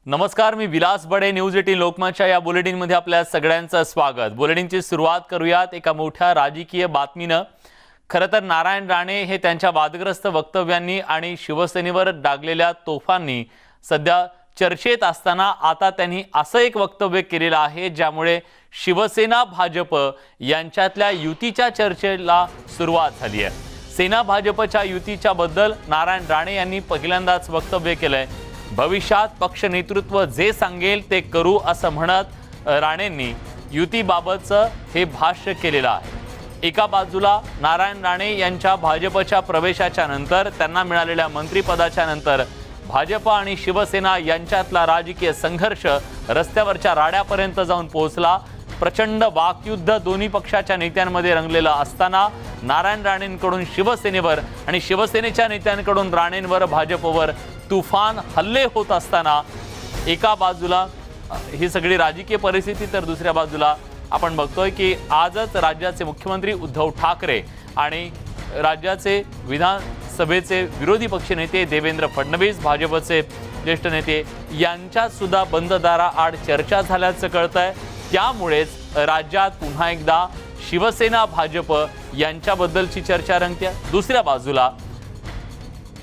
नमस्कार, मी विलास बडे. न्यूज 18 लोकमतच्या या बुलेटिनमध्ये आपल्या सगळ्यांचं स्वागत. बुलेटिनची सुरुवात करूयात एका मोठ्या राजकीय बातमीनं. खरं तर नारायण राणे हे त्यांच्या वादग्रस्त वक्तव्यांनी आणि शिवसेनेवर डागलेल्या तोफांनी सध्या चर्चेत असताना आता त्यांनी असं एक वक्तव्य केलेलं आहे ज्यामुळे शिवसेना भाजप यांच्यातल्या युतीच्या चर्चेला सुरुवात झाली आहे. सेना भाजपच्या युतीच्या बद्दल नारायण राणे यांनी पहिल्यांदाच वक्तव्य केलंय. भविष्यात पक्ष नेतृत्व जे सांगेल ते करू असं म्हणत राणेंनी युतीबाबतचं हे भाष्य केलेलं आहे. एका बाजूला नारायण राणे यांच्या भाजपच्या प्रवेशाच्या नंतर त्यांना मिळालेल्या मंत्रिपदाच्या नंतर भाजप आणि शिवसेना यांच्यातला राजकीय संघर्ष रस्त्यावरच्या राड्यापर्यंत जाऊन पोहोचला. प्रचंड वाकयुद्ध दोन्ही पक्षाच्या नेत्यांमध्ये रंगलेलं असताना नारायण राणेंकडून शिवसेनेवर आणि शिवसेनेच्या नेत्यांकडून राणेंवर भाजपवर तुफान हल्ले होत असताना एका बाजूला ही सगळी राजकीय परिस्थिती तर दुसऱ्या बाजूला आपण बघतोय की आजच राज्याचे मुख्यमंत्री उद्धव ठाकरे आणि राज्याचे विधानसभेचे विरोधी पक्षनेते देवेंद्र फडणवीस, भाजपचे ज्येष्ठ नेते यांच्यात सुद्धा बंद दाराआड चर्चा झाल्याचं कळतंय. त्यामुळेच राज्यात पुन्हा एकदा शिवसेना भाजप यांच्याबद्दलची चर्चा रंगते. दुसऱ्या बाजूला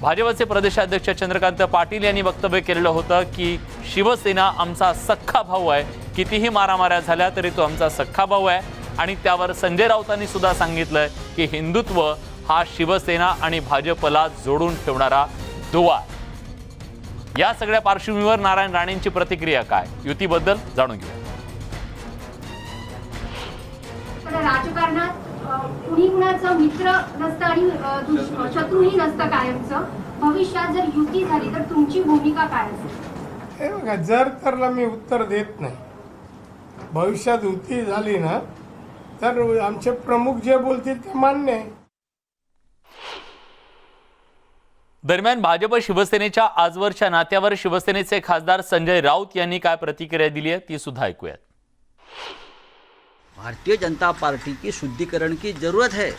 भाजपचे प्रदेशाध्यक्ष चंद्रकांत पाटील यांनी वक्तव्य केलेलं होतं की शिवसेना आमचा सख्खा भाऊ आहे, कितीही मारामाऱ्या झाल्या तरी तो आमचा सख्खा भाऊ आहे. आणि त्यावर संजय राऊतांनी सुद्धा सांगितलंय की हिंदुत्व हा शिवसेना आणि भाजपला जोडून ठेवणारा दुवा. या सगळ्या पार्श्वभूमीवर नारायण राणेंची प्रतिक्रिया काय, युतीबद्दल जाणून घेऊया. राजकारणात कुणी कुणाचा मित्र नसतं आणि शत्रूही नसतं कायमचं. भविष्यात जर युती झाली तर तुमची भूमिका काय असेल? हे बघा, जर तरला मी उत्तर देत नाही. भविष्यात युती झाली ना तर आमचे प्रमुख जे बोलतील ते मान्य आहे. दरम्यान भाजप शिवसेनेच्या आजवरच्या नात्यावर शिवसेनेचे खासदार संजय राऊत यांनी काय प्रतिक्रिया दिली आहे ती सुद्धा ऐकूयात. भारतीय जनता पार्टी की शुद्धिकरण की ज़रूरत है.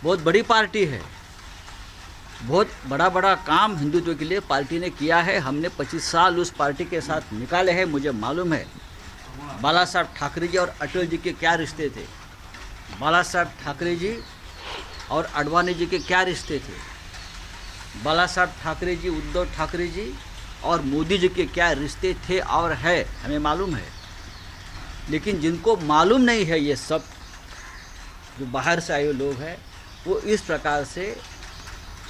बहुत बड़ी पार्टी है, बहुत बड़ा बड़ा काम हिंदुत्व के लिए पार्टी ने किया है. हमने 25 साल उस पार्टी के साथ निकाले हैं. मुझे मालूम है बाला साहब ठाकरे जी और अटल जी के क्या रिश्ते थे, बाला साहब ठाकरे जी और अडवाणी जी के क्या रिश्ते थे, बाला साहब ठाकरे जी, उद्धव ठाकरे जी और मोदी जी के क्या रिश्ते थे और है, हमें मालूम है. लेकिन जिनको मालूम नहीं है, ये सब जो बाहर से आए हुए लोग हैं, वो इस प्रकार से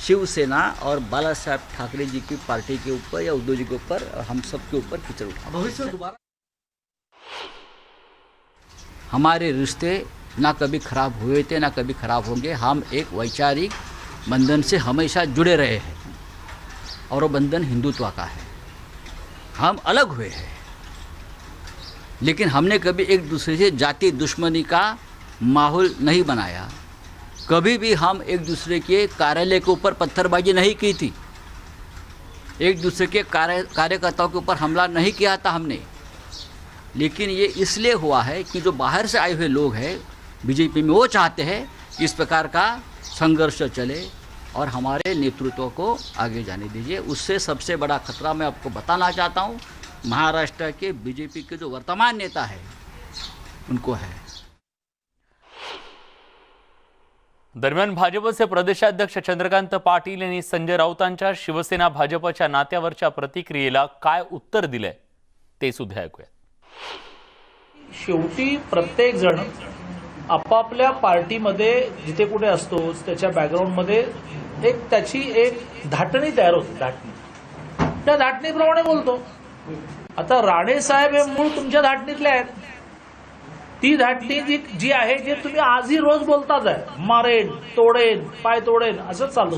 शिवसेना और बाला साहब ठाकरे जी की पार्टी के ऊपर या उद्धव जी के ऊपर और हम सब के ऊपर कीचड़ उठा. भविष्य में दोबारा हमारे रिश्ते ना कभी खराब हुए थे ना कभी खराब होंगे. हम एक वैचारिक बंधन से हमेशा जुड़े रहे हैं और वो बंधन हिंदुत्व का है. हम अलग हुए हैं लेकिन हमने कभी एक दूसरे से जाति दुश्मनी का माहौल नहीं बनाया. कभी भी हम एक दूसरे के कार्यालय के ऊपर पत्थरबाजी नहीं की थी. एक दूसरे के कार्यकर्ताओं के ऊपर हमला नहीं किया था हमने. लेकिन ये इसलिए हुआ है कि जो बाहर से आए हुए लोग हैं बीजेपी में, वो चाहते हैं कि इस प्रकार का संघर्ष चले और हमारे नेतृत्व को आगे जाने दीजिए. उससे सबसे बड़ा खतरा मैं आपको बताना चाहता हूँ, महाराष्ट्र के बीजेपी के जो वर्तमान नेता है उनको है. दरम्यान भाजपचे प्रदेशाध्यक्ष चंद्रकांत पाटील यांनी संजय राऊतांच्या शिवसेना भाजपच्या नात्यावरच्या प्रतिक्रियेला काय उत्तर दिलंय ते सुद्धा ऐकूया. शेवटी प्रत्येक जण आपापल्या पार्टीमध्ये जिथे कुठे असतो त्याच्या बॅकग्राऊंडमध्ये त्याची एक धाटणी तयार होते. त्या धाटणीप्रमाणे बोलतो. आता राणे साहेब हे मूळ तुमच्या धाटणीतले आहेत. ती धाटणी जी आहे जे तुम्ही आजही रोज बोलताच आहे, मारेन, तोडेन, पाय तोडेन, असंच चालू.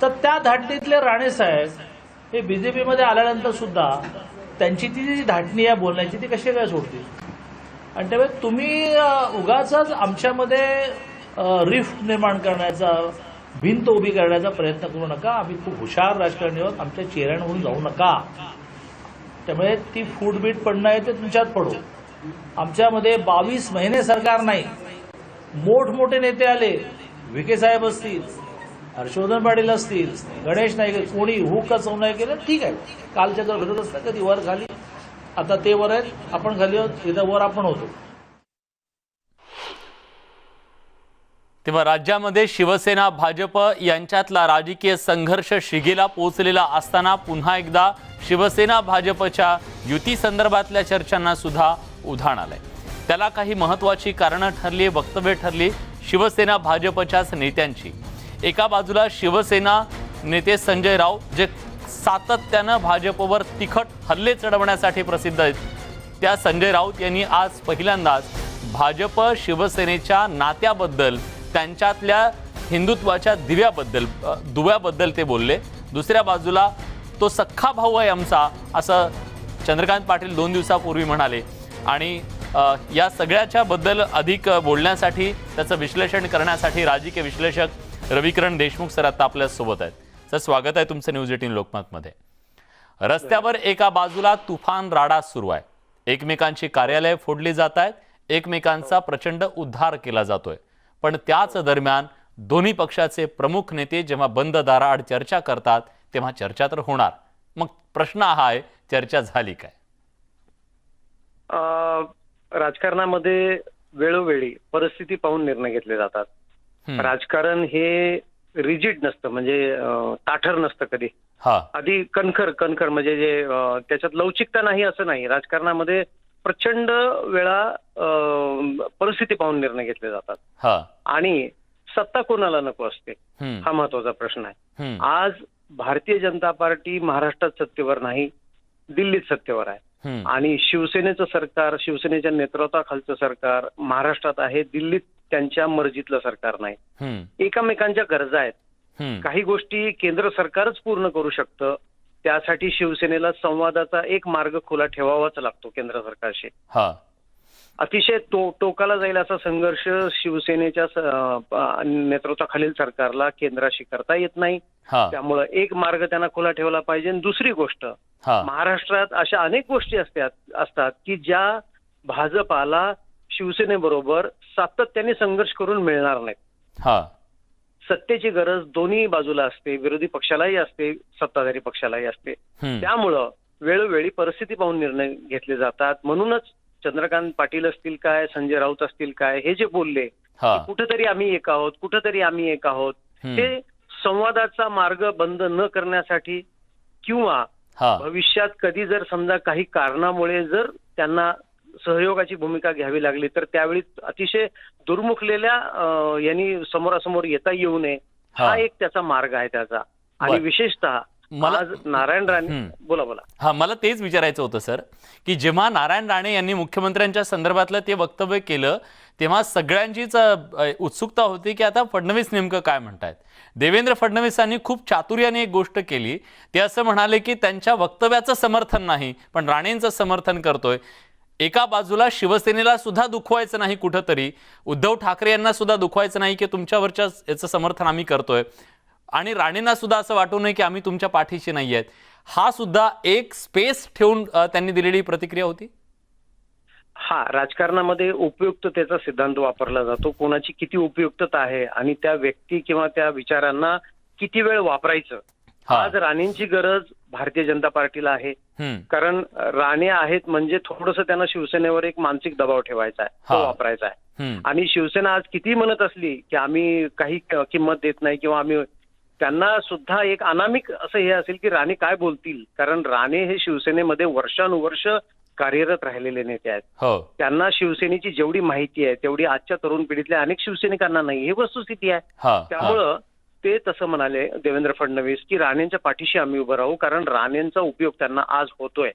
तर त्या धाटणीतले राणे साहेब हे बीजेपीमध्ये आल्यानंतर सुद्धा त्यांची ती जी धाटणी आहे बोलण्याची ती कशी काय सोडतील. आणि त्यामुळे तुम्ही उगाच आमच्यामध्ये रिफ्ट निर्माण करण्याचा, भिंत उभी करण्याचा प्रयत्न करू नका. आम्ही खूप हुशार राजकारणी आहोत, आमच्या चेहऱ्यांवरून जाऊ नका. त्यामुळे ती फूटबीट पडणं आहे ते तुमच्यात पडो. आमच्यामध्ये 22 महिने सरकार नाही, मोठमोठे नेते आले, विखे साहेब असतील, हर्षवर्धन पाटील असतील, गणेश नाईक, कोणी हुकच नाही केलं, ठीक आहे. कालच्या जर घडत असतं कधी वर खाली, आता ते वर आहेत, आपण खाली आहोत, इथं वर आपण होतो. तेव्हा राज्यामध्ये शिवसेना भाजप यांच्यातला राजकीय संघर्ष शिगेला पोहोचलेला असताना पुन्हा एकदा शिवसेना भाजपच्या युती संदर्भातल्या चर्चांना सुद्धा उधाण आलंय. त्याला काही महत्त्वाची कारणं ठरली, वक्तव्य ठरली शिवसेना भाजपच्याच नेत्यांची. एका बाजूला शिवसेना नेते संजय राऊत जे सातत्यानं भाजपवर तिखट हल्ले चढवण्यासाठी प्रसिद्ध आहेत, त्या संजय राऊत यांनी आज पहिल्यांदाच भाजप शिवसेनेच्या नात्याबद्दल, त्यांच्यातल्या हिंदुत्वाच्या दुव्याबद्दल ते बोलले. दुसऱ्या बाजूला तो सख्खा भाऊ आहे आमचा, असं चंद्रकांत पाटील 2 दिवसापूर्वी म्हणाले. आणि या सगळ्याच्या बद्दल अधिक बोलण्यासाठी, त्याचं विश्लेषण करण्यासाठी राजकीय विश्लेषक रविकिरण देशमुख सर आता आपल्या सोबत आहेत. सर, स्वागत आहे तुमचं न्यूज 18 लोकमतमध्ये. रस्त्यावर एका बाजूला तुफान राडा सुरू आहे, एकमेकांची कार्यालय फोडली जात आहेत, एकमेकांचा प्रचंड उद्धार केला जातोय. पण त्याच दरम्यान दोन्ही पक्षाचे प्रमुख नेते जेव्हा बंद दाराआड चर्चा करतात तेव्हा चर्चा तर होणार. मग प्रश्न हा आहे, चर्चा झाली काय? राजकारणामध्ये वेळोवेळी परिस्थिती पाहून निर्णय घेतले जातात. राजकारण हे रिजिड नसतं, म्हणजे ताठर नसतं कधी. आधी कणखर म्हणजे जे त्याच्यात लवचिकता नाही असं नाही. राजकारणामध्ये प्रचंड वेळा परिस्थिती पाहून निर्णय घेतले जातात. आणि सत्ता कोणाला नको असते, हा महत्वाचा प्रश्न आहे. आज भारतीय जनता पार्टी महाराष्ट्रात सत्तेवर नाही, दिल्लीत सत्तेवर आहे. आणि शिवसेनेचं सरकार, शिवसेनेच्या नेतृत्वाखालचं सरकार महाराष्ट्रात आहे, दिल्लीत त्यांच्या मर्जीतलं सरकार नाही. एकमेकांच्या गरजा आहेत. काही गोष्टी केंद्र सरकारच पूर्ण करू शकतं, त्यासाठी शिवसेनेला संवादाचा एक मार्ग खुला ठेवावाच लागतो केंद्र सरकारशी. अतिशय टोकाला जाईल असा संघर्ष शिवसेनेच्या नेतृत्वाखालील सरकारला केंद्राशी करता येत नाही. त्यामुळे एक मार्ग त्यांना खुला ठेवला पाहिजे. दुसरी गोष्ट, महाराष्ट्रात अशा अनेक गोष्टी असतात की ज्या भाजपाला शिवसेनेबरोबर सातत्याने संघर्ष करून मिळणार नाहीत. सत्तेची गरज दोन्ही बाजूला असते, विरोधी पक्षालाही असते, सत्ताधारी पक्षालाही असते. त्यामुळं वेळोवेळी परिस्थिती पाहून निर्णय घेतले जातात. म्हणूनच चंद्रकांत पाटील असतील काय, संजय राऊत असतील काय, हे जे बोलले कुठेतरी आम्ही एक आहोत, हे संवादाचा मार्ग बंद न करण्यासाठी किंवा भविष्यात कधी जर समजा काही कारणामुळे जर त्यांना सहयोगाची भूमिका घ्यावी लागली तर त्यावेळी अतिशय दुर्मुखलेल्या यांनी समोरासमोर येता येऊ नये, हा एक त्याचा मार्ग आहे त्याचा. आणि विशेषतः आज नारायण राणे, बोला. मला तेच विचारायचं होतं सर, की जेव्हा नारायण राणे यांनी मुख्यमंत्र्यांच्या संदर्भातलं ते वक्तव्य केलं तेव्हा सगळ्यांचीच उत्सुकता होती की आता फडणवीस नेमकं काय म्हणतायत. देवेंद्र फडणवीसांनी खूप चातुर्याने एक गोष्ट केली. ते असं म्हणाले की त्यांच्या वक्तव्याचं समर्थन नाही, पण राणेंचं समर्थन करतोय. एका बाजूला शिवसेनेला सुद्धा दुखवायचं नाही, कुठंतरी उद्धव ठाकरे यांना सुद्धा दुखवायचं नाही की तुमच्यावरच्या याचं समर्थन आम्ही करतोय, आणि राणेंना सुद्धा असं वाटू नये की आम्ही तुमच्या पाठीशी नाही आहेत. हा सुद्धा एक स्पेस ठेवून त्यांनी दिलेली प्रतिक्रिया होती. राजकारणामध्ये उपयुक्ततेचा सिद्धांत वापरला जातो. कोणाची किती उपयुक्तता आहे आणि त्या व्यक्ती किंवा त्या विचारांना किती वेळ वापरायचं. आज राणेंची गरज भारतीय जनता पार्टीला आहे, कारण राणे आहेत म्हणजे थोडंसं त्यांना शिवसेनेवर एक मानसिक दबाव ठेवायचा आहे, तो वापरायचा आहे. आणि शिवसेना आज किती म्हणत असली की आम्ही काही किंमत देत नाही किंवा आम्ही, त्यांना सुद्धा एक अनामिक असं हे असेल की राणे काय बोलतील, कारण राणे हे शिवसेनेमध्ये वर्षानुवर्ष कार्यरत राहिलेले नेते आहेत. त्यांना शिवसेनेची जेवढी माहिती आहे तेवढी आजच्या तरुण पिढीतल्या अनेक शिवसैनिकांना नाही, ही वस्तुस्थिती आहे. त्यामुळं ते तसं म्हणाले देवेंद्र फडणवीस की राणेंच्या पाठीशी आम्ही उभं राहू, कारण राणेंचा उपयोग त्यांना आज होतोय.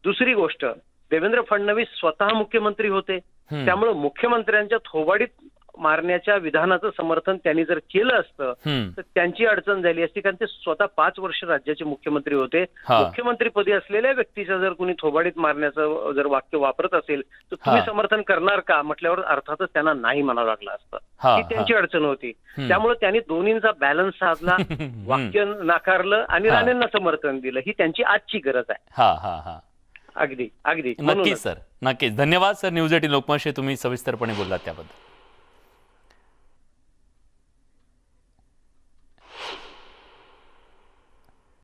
दुसरी गोष्ट, देवेंद्र फडणवीस स्वतः मुख्यमंत्री होते, त्यामुळे मुख्यमंत्र्यांच्या थोबाडीत मारण्याच्या विधानाचं समर्थन त्यांनी जर केलं असतं तर त्यांची अडचण झाली असती, कारण ते स्वतः 5 वर्ष राज्याचे मुख्यमंत्री होते. मुख्यमंत्रीपदी असलेल्या व्यक्तीच्या जर कोणी थोबाडीत मारण्याचं जर वाक्य वापरत असेल तर तुम्ही समर्थन करणार का म्हटल्यावर अर्थातच त्यांना नाही म्हणावं लागलं असतं. ही त्यांची अडचण होती. त्यामुळे त्यांनी दोन्हींचा बॅलन्स साधला, वाक्य नाकारलं आणि राणेंना समर्थन दिलं. ही त्यांची आजची गरज आहे. अगदी नक्कीच सर, नक्कीच. धन्यवाद सर, न्यूज 18 लोकमतशी तुम्ही सविस्तरपणे बोललात त्याबद्दल.